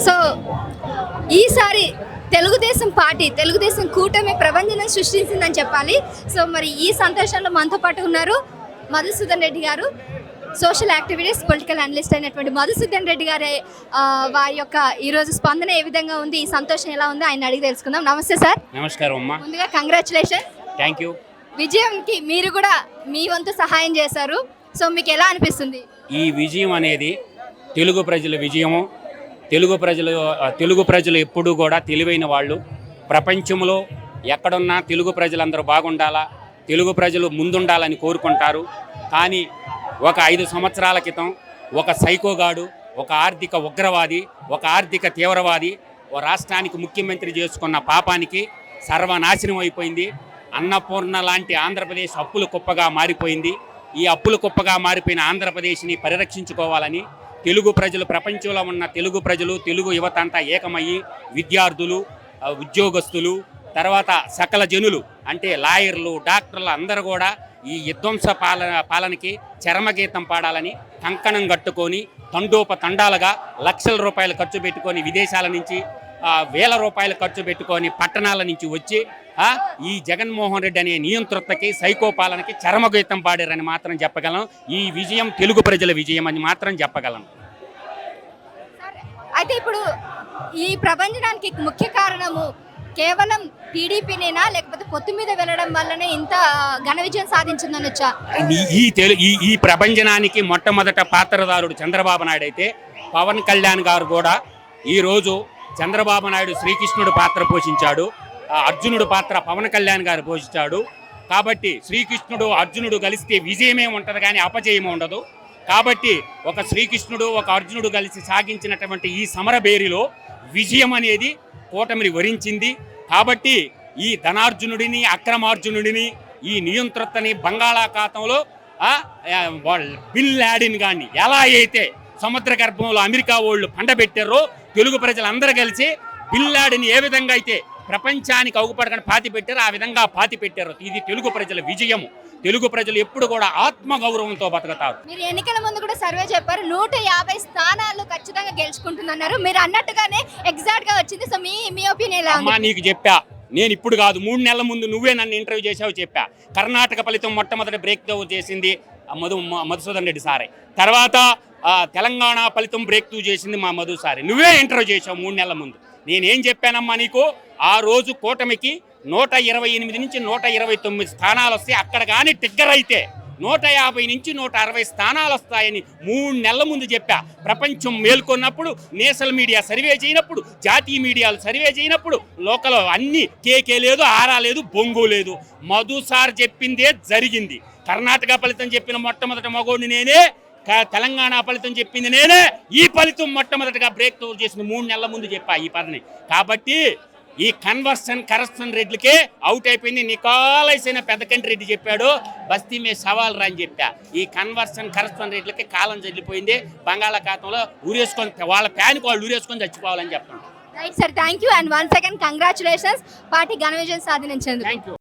So ఈసారి Telugu Desam party Telugu Desam కూటమి ప్రభంజనం సృష్టించిందని చెప్పాలి. సో మరి ఈ సంతోషంలో మనతో పాటు ఉన్నారు మధుసూదన్ రెడ్డి గారు, సోషల్ యాక్టివిటీస్ పొలిటికల్ అనలిస్ట్ అయినటువంటి మధుసూదన్ రెడ్డి గారి వారి యొక్క ఈరోజు స్పందన ఏ విధంగా ఉంది, ఈ సంతోషం ఎలా ఉంది ఆయన అడిగి తెలుసుకుందాం. నమస్తే సార్. నమస్కారం అమ్మా. ముందుగా కంగ్రాచులేషన్. Thank you. విజయంకి మీరు కూడా మీ వంతు సహాయం చేశారు. సో మీకు ఎలా అనిపిస్తుంది? ఈ విజయం అనేది తెలుగు ప్రజల విజయము. తెలుగు ప్రజలు ఎప్పుడూ కూడా తెలివైన వాళ్ళు. ప్రపంచంలో ఎక్కడున్నా తెలుగు ప్రజలందరూ బాగుండాలా, తెలుగు ప్రజలు ముందుండాలని కోరుకుంటారు. కానీ ఒక 5 సంవత్సరాల క్రితం ఒక సైకోగాడు, ఒక ఆర్థిక ఉగ్రవాది, ఒక ఆర్థిక తీవ్రవాది ఓ రాష్ట్రానికి ముఖ్యమంత్రి చేసుకున్న పాపానికి సర్వనాశనం అయిపోయింది. అన్నపూర్ణ లాంటి ఆంధ్రప్రదేశ్ అప్పుల కుప్పగా మారిపోయింది. ఈ అప్పుల కుప్పగా మారిపోయిన ఆంధ్రప్రదేశ్ని పరిరక్షించుకోవాలని తెలుగు ప్రజలు, ప్రపంచంలో ఉన్న తెలుగు ప్రజలు, తెలుగు యువత అంతా ఏకమయ్యి విద్యార్థులు, ఉద్యోగస్తులు, తర్వాత సకల జనులు అంటే లాయర్లు, డాక్టర్లు అందరూ కూడా ఈ విధ్వంస పాలనకి చరమగీతం పాడాలని కంకణం కట్టుకొని తండోపతండాలుగా లక్షల రూపాయలు ఖర్చు పెట్టుకొని విదేశాల నుంచి వేల రూపాయలు ఖర్చు పెట్టుకొని పట్టణాల నుంచి వచ్చి ఈ జగన్మోహన్ రెడ్డి అనే నియంతృత్వకి, సైకో పాలనకి చరమగీతం పాడారని మాత్రం చెప్పగలను. ఈ విజయం తెలుగు ప్రజల విజయం అని మాత్రం చెప్పగలను. అయితే ఇప్పుడు ఈ ప్రభంజనానికి ముఖ్య కారణము కేవలం టీడీపీనేనా, లేకపోతే పొత్తు మీద వెళ్ళడం వల్లనే ఇంత ఘన విజయం సాధించిందనొచ్చా? ఈ ప్రభంజనానికి మొట్టమొదట పాత్రదారుడు చంద్రబాబు నాయుడు అయితే, పవన్ కళ్యాణ్ గారు కూడా ఈరోజు చంద్రబాబు నాయుడు శ్రీకృష్ణుడు పాత్ర పోషించాడు, అర్జునుడు పాత్ర పవన్ కళ్యాణ్ గారు పోషించాడు. కాబట్టి శ్రీకృష్ణుడు అర్జునుడు కలిస్తే విజయమే ఉంటుంది కానీ అపజయమే ఉండదు. కాబట్టి ఒక శ్రీకృష్ణుడు, ఒక అర్జునుడు కలిసి సాగించినటువంటి ఈ సమరబేరిలో విజయం అనేది కూటమిని వరించింది. కాబట్టి ఈ ధనార్జునుడిని, అక్రమార్జునుడిని, ఈ నియంతృత్వని బంగాళాఖాతంలో బిన్ లాడెన్ గాన్ని ఎలా అయితే సముద్ర గర్భంలో అమెరికా వాళ్ళు పండబెట్టారో, తెలుగు ప్రజలందరూ కలిసి బిన్ లాడెన్ ఏ విధంగా అయితే ప్రపంచానికి అగుపడకుండా పాతి పెట్టారో ఆ విధంగా పాతి పెట్టారు. ఇది తెలుగు ప్రజల విజయము. తెలుగు ప్రజలు ఎప్పుడు కూడా ఆత్మగౌరవంతో బతుకుతారు. మీరు ఎన్నికల ముందు కూడా సర్వే చెప్పారు 150 స్థానాలు ఖచ్చితంగా గెలుచుకుంటున్నారు. మీరు అన్నట్టుగానే ఎగ్జాక్ట్ గా వచ్చింది. సో మీ ఒపీనియన్ ఎలా ఉంది? నీకు చెప్పా, నేను ఇప్పుడు కాదు 3 నెలల ముందు నువ్వే నన్ను ఇంటర్వ్యూ చేసావు, చెప్పా. కర్ణాటక ఫలితం మొట్టమొదటి బ్రేక్ త్రూ చేసింది మధుసూదన్ రెడ్డి సారే. తర్వాత తెలంగాణ ఫలితం బ్రేక్ త్రూ చేసింది మా మధు సారే. నువ్వే ఇంటర్వ్యూ చేసావు 3 నెలల ముందు. నేనేం చెప్పానమ్మా నీకు? ఆ రోజు కూటమికి 128 నుంచి 129 స్థానాలు వస్తాయి. అక్కడ కానీ టిగ్గర్ అయితే 150 నుంచి 160 స్థానాలు వస్తాయని 3 నెలల ముందు చెప్పా. ప్రపంచం మేల్కొన్నప్పుడు, నేషనల్ మీడియా సర్వే చేయనప్పుడు, జాతీయ మీడియాలు సర్వే చేయనప్పుడు, లోకల్ అన్ని కేకే లేదు, ఆరా లేదు, బొంగు లేదు. మధు సార్ చెప్పిందే జరిగింది. కర్ణాటక ఫలితం చెప్పిన మొట్టమొదటి మగోడిని నేనే, తెలంగాణ ఫలితం చెప్పింది నేనే. ఈ ఫలితం మొట్టమొదటిగా బ్రేక్ త్రూ చేసిన 3 నెలల ముందు చెప్పా ఈ పదని. కాబట్టి ఈ కరప్షన్ రెడ్లకే అవుట్ అయిపోయింది. నికాలైసిన పెద్దకంటి రెడ్డి చెప్పాడు బస్తీ మే సవాల్ రా అని చెప్పా. ఈ కరప్షన్ రెడ్లకి కాలం చల్లిపోయింది. బంగాళాఖాతంలో ఊరేసుకొని వాళ్ళ ప్యాన్కి వాళ్ళు ఊరేసుకొని చచ్చిపోవాలని చెప్తాను. Right sir, thank you and once again congratulations. Party ఘన విజయం సాధించేందుకు. Thank you.